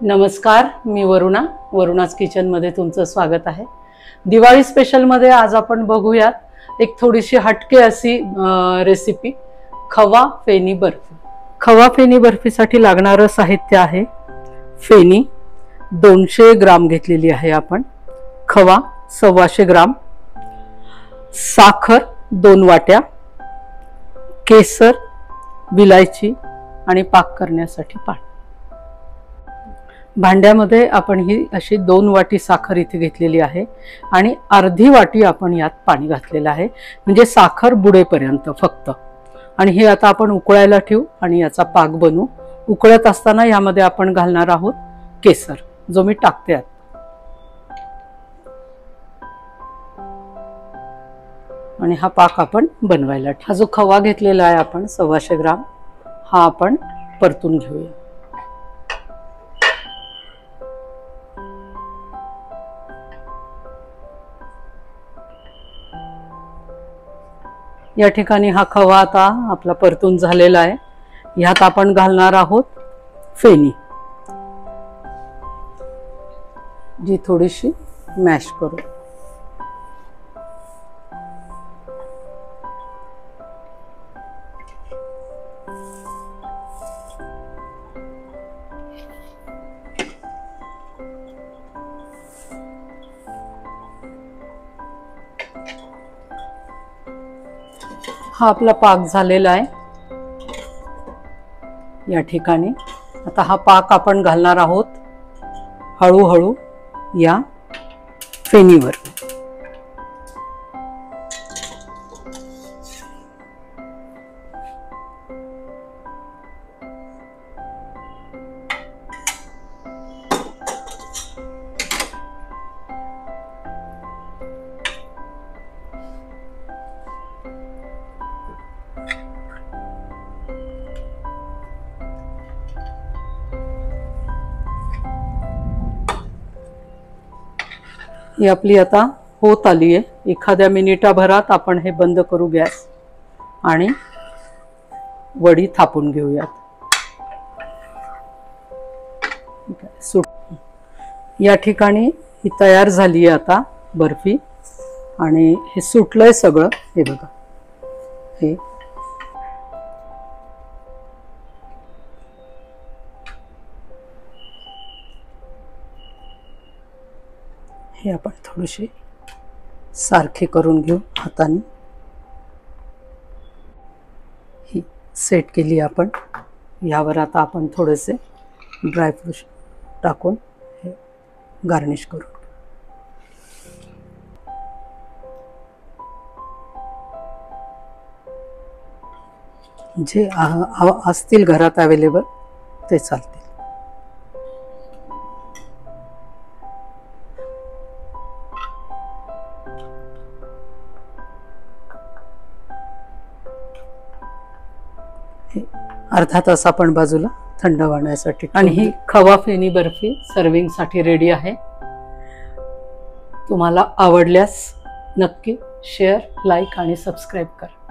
नमस्कार, मी वरुणाज किचन मध्ये तुमचं स्वागत आहे। दिवाळी स्पेशल मध्ये आज आपण बघूयात एक थोडीशी हटके अशी रेसिपी, खवा फेनी बर्फी। खवा फेनी बर्फीसाठी लागणारं साहित्य आहे फेनी 200 ग्राम घेतलेली आहे आपण, खवा 125 ग्राम, साखर 2 वाट्या, केसर, विलायची आणि पाक करण्यासाठी पाणी। भांड्यामध्ये आपण ही अशी 2 वाटी साखर इथे घेतलेली आहे आणि अर्धी वाटी आपण यात पाणी घातलेलं आहे, म्हणजे साखर बुडेपर्यंत फक्त। आणि हे आता आपण उकळायला ठेवू आणि याचा पाक बनवू। उकळत असताना यामध्ये आपण घालणार आहोत केसर, जो मी टाकते आता। आणि हा पाक आपण बनवायला ठेवू। हा जो खवा घेतलेला आहे आपण 125 ग्राम, हा आपण परतून घेऊया। या ठिकाणी हा खवा आता आपला परतून झालेला आहे। यात आपण घालणार आहोत फेनी, जी थोडीशी मॅश करू। हा आपला पाक झालेला आहे। या ठिकाणी आता हा पाक आपण घालणार आहोत हळूहळू या फेनीवर। ही आपली आता होत आली आहे। एखाद्या मिनिटाभरात आपण हे बंद करू गॅस आणि वडी थापून घेऊयात। या ठिकाणी ही तयार झाली आहे आता बर्फी, आणि हे सुटलंय सगळं, हे बघा। हे आपण थोडीशी सारखे करून घेऊ हाताने। ही सेट केली आपण। यावर आता आपण थोडेसे ड्रायफ्रूट टाकून हे गार्निश करू। जे असतील घरात अवेलेबल ते चालतील। अर्धा तास आपण बाजूला थंड होण्यासाठी, आणि ही खवा फेनी बर्फी सर्विंग साठी रेडी आहे। तुम्हाला आवडल्यास नक्की शेअर, लाईक आणि सबस्क्राईब करा।